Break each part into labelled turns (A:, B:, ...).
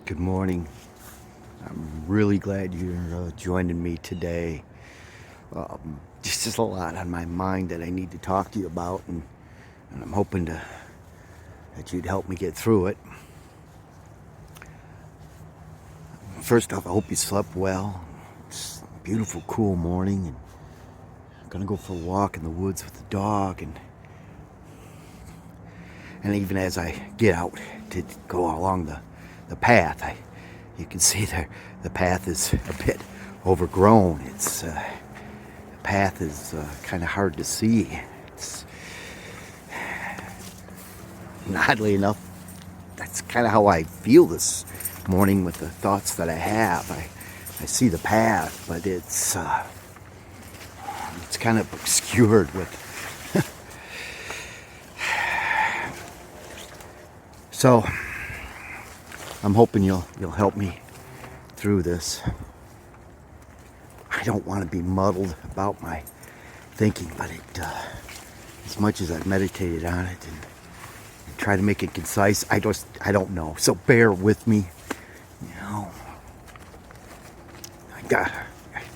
A: Good morning. I'm really glad you're joining me today. Just a lot on my mind that I need to talk to you about, and I'm hoping that you'd help me get through it. First off, I hope you slept well. It's a beautiful, cool morning, and I'm gonna go for a walk in the woods with the dog, and even as I get out to go along the path, you can see the path is a bit overgrown. The path is kind of hard to see. It's, and oddly enough, that's kind of how I feel this morning with the thoughts that I have. I see the path, but it's kind of obscured with. So I'm hoping you'll help me through this. I don't want to be muddled about my thinking, but as much as I've meditated on it and try to make it concise, I don't know. So bear with me.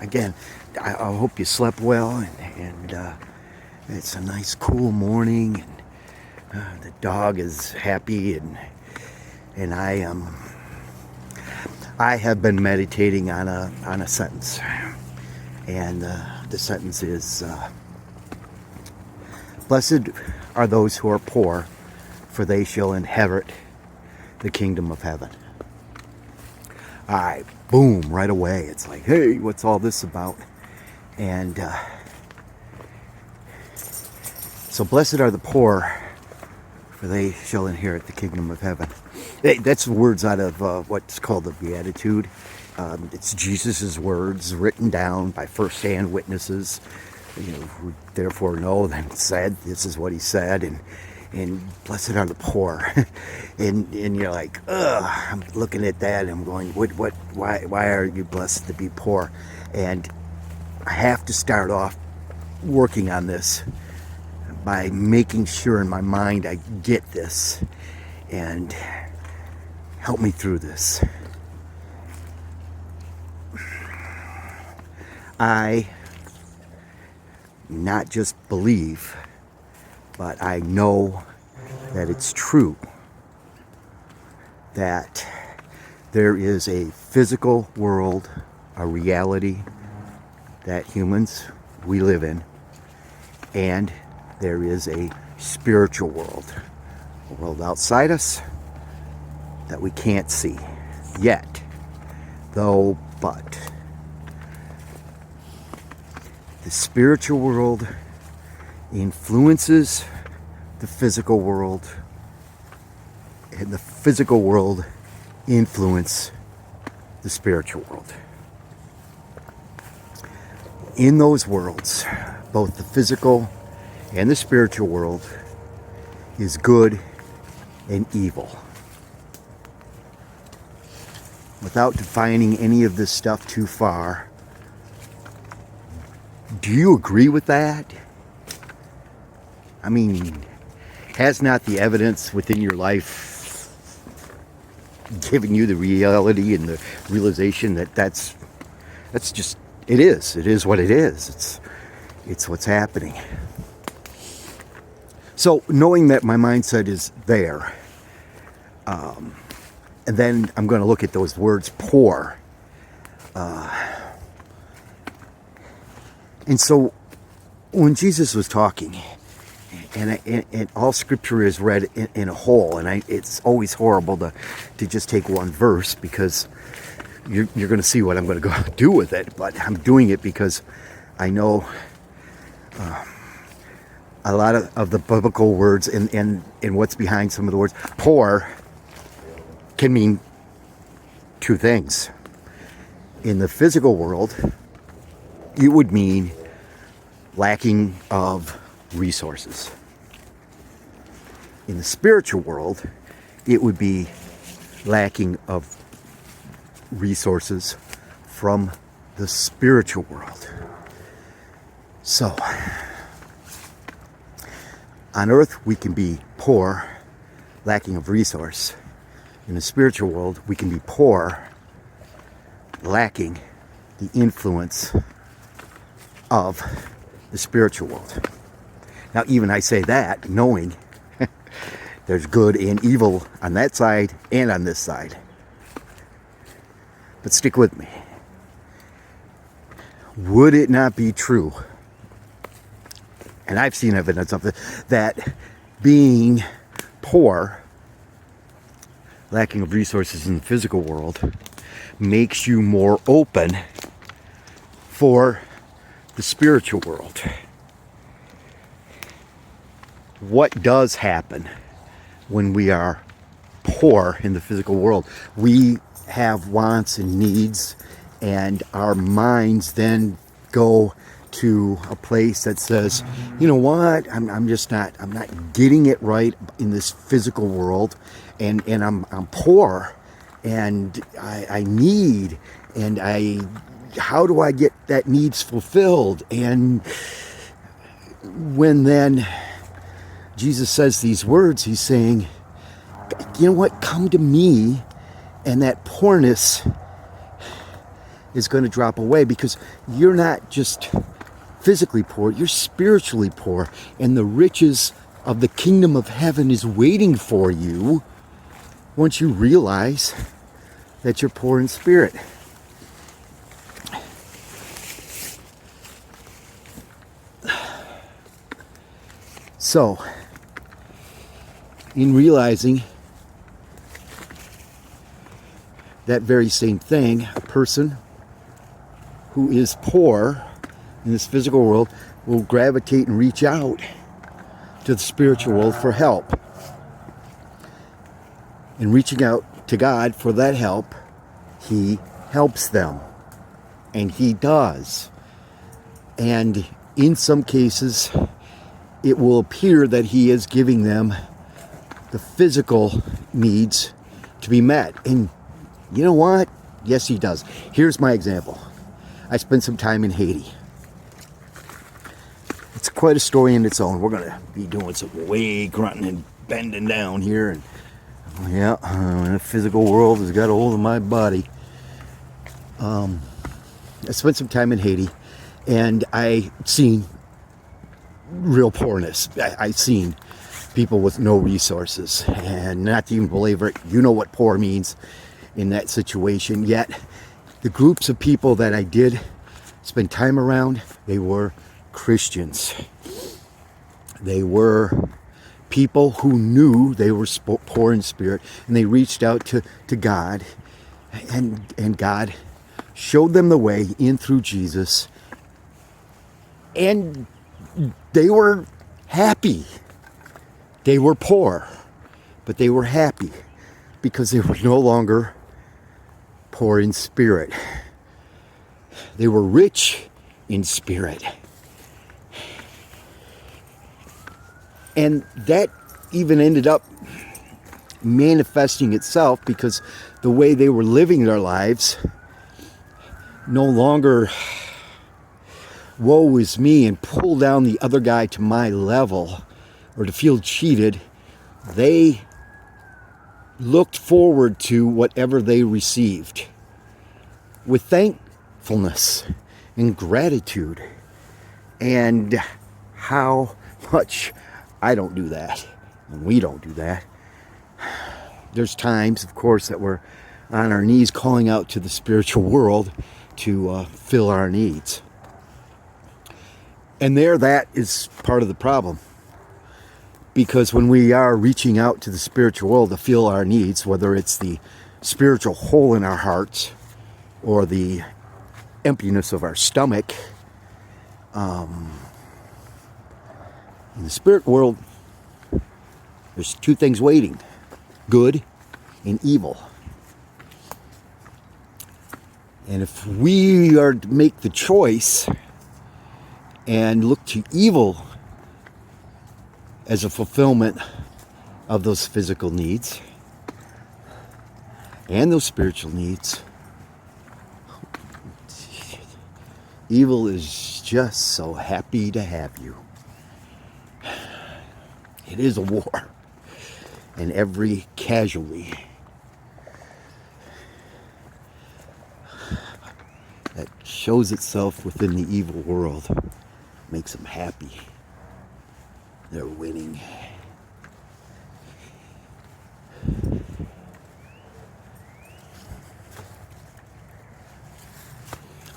A: Again, I hope you slept well, and it's a nice, cool morning, and the dog is happy, and I have been meditating on a sentence, and the sentence is, "Blessed are those who are poor, for they shall inherit the kingdom of heaven." All right, boom, right away. It's like, hey, what's all this about? And so, blessed are the poor, for they shall inherit the kingdom of heaven. That's words out of what's called the Beatitude. It's Jesus' words written down by first-hand witnesses, who therefore know and said, this is what he said, and blessed are the poor. and you're like, ugh, I'm looking at that and I'm going, why are you blessed to be poor? And I have to start off working on this by making sure in my mind I get this, and help me through this. I not just believe, but I know that it's true that there is a physical world, a reality that humans, we live in, and there is a spiritual world, a world outside us that we can't see yet, though, but the spiritual world influences the physical world, and the physical world influences the spiritual world. In those worlds, both the physical and the spiritual world is good and evil. Without defining any of this stuff too far, do you agree with that? I mean, has not the evidence within your life given you the reality and the realization that that's just, it is what it is. It's what's happening. So knowing that my mindset is there, and then I'm going to look at those words, poor. And so when Jesus was talking, and all scripture is read in a whole, and it's always horrible to just take one verse, because you're going to see what I'm going to go do with it. But I'm doing it because I know a lot of the biblical words and what's behind some of the words. Poor can mean two things. In the physical world, it would mean lacking of resources. In the spiritual world, it would be lacking of resources from the spiritual world. So, on earth we can be poor, lacking of resource. in the spiritual world, we can be poor, lacking the influence of the spiritual world. Now, even I say that knowing there's good and evil on that side and on this side. But stick with me. Would it not be true, and I've seen evidence of it, that being poor, lacking of resources in the physical world, makes you more open for the spiritual world? What does happen when we are poor in the physical world? We have wants and needs, and our minds then go to a place that says, you know what, I'm not getting it right in this physical world, and I'm poor, and I need, and how do I get that needs fulfilled? And when then Jesus says these words, he's saying, you know what, come to me, and that poorness is going to drop away, because you're not just physically poor, you're spiritually poor, and the riches of the kingdom of heaven is waiting for you once you realize that you're poor in spirit. So, in realizing that very same thing, a person who is poor in this physical world will gravitate and reach out to the spiritual world for help. And reaching out to God for that help, he helps them. And he does. And in some cases, it will appear that he is giving them the physical needs to be met. And you know what? Yes, he does. Here's my example. I spent some time in Haiti. It's quite a story in its own. We're going to be doing some way grunting and bending down here. And yeah, the physical world has got a hold of my body. I spent some time in Haiti, and I seen real poorness. I seen people with no resources, and not to even belabor it, you know what poor means in that situation. Yet the groups of people that I did spend time around, they were Christians. They were people who knew they were poor in spirit, and they reached out to God, and God showed them the way in through Jesus, and they were happy. They were poor, but they were happy because they were no longer poor in spirit. They were rich in spirit. And that even ended up manifesting itself because the way they were living their lives, no longer woe is me and pull down the other guy to my level or to feel cheated. They looked forward to whatever they received with thankfulness and gratitude. And how much I don't do that, and we don't do that. There's times, of course, that we're on our knees calling out to the spiritual world to fill our needs. And that is part of the problem. Because when we are reaching out to the spiritual world to fill our needs, whether it's the spiritual hole in our hearts or the emptiness of our stomach, in the spirit world, there's two things waiting: good and evil. And if we are to make the choice and look to evil as a fulfillment of those physical needs and those spiritual needs, evil is just so happy to have you. It is a war, and every casualty shows itself within the evil world, makes them happy. They're winning.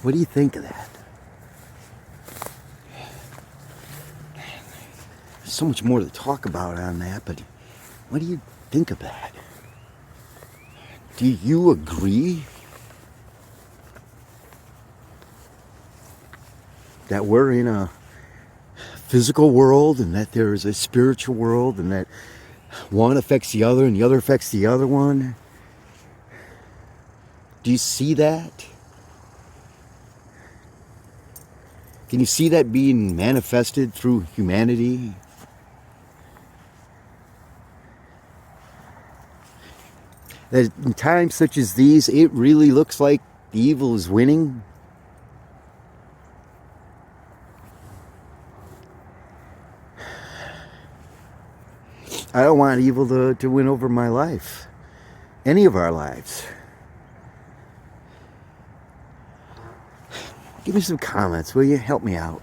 A: What do you think of that? There's so much more to talk about on that, but what do you think of that? Do you agree that we're in a physical world and that there is a spiritual world and that one affects the other and the other affects the other one? Do you see that? Can you see that being manifested through humanity? That in times such as these, it really looks like the evil is winning. I don't want evil to win over my life. Any of our lives. Give me some comments, will you? Help me out.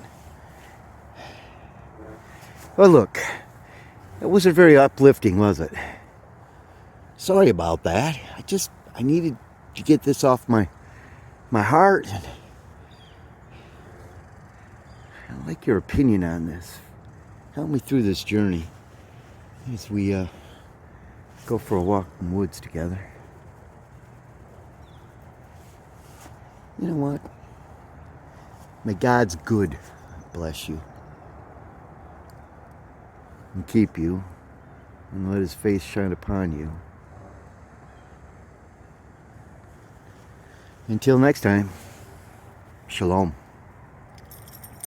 A: Well, look, it wasn't very uplifting, was it? Sorry about that. I needed to get this off my heart. And I like your opinion on this. Help me through this journey as we go for a walk in the woods together. You know what? May God's good bless you and keep you and let his face shine upon you. Until next time, shalom.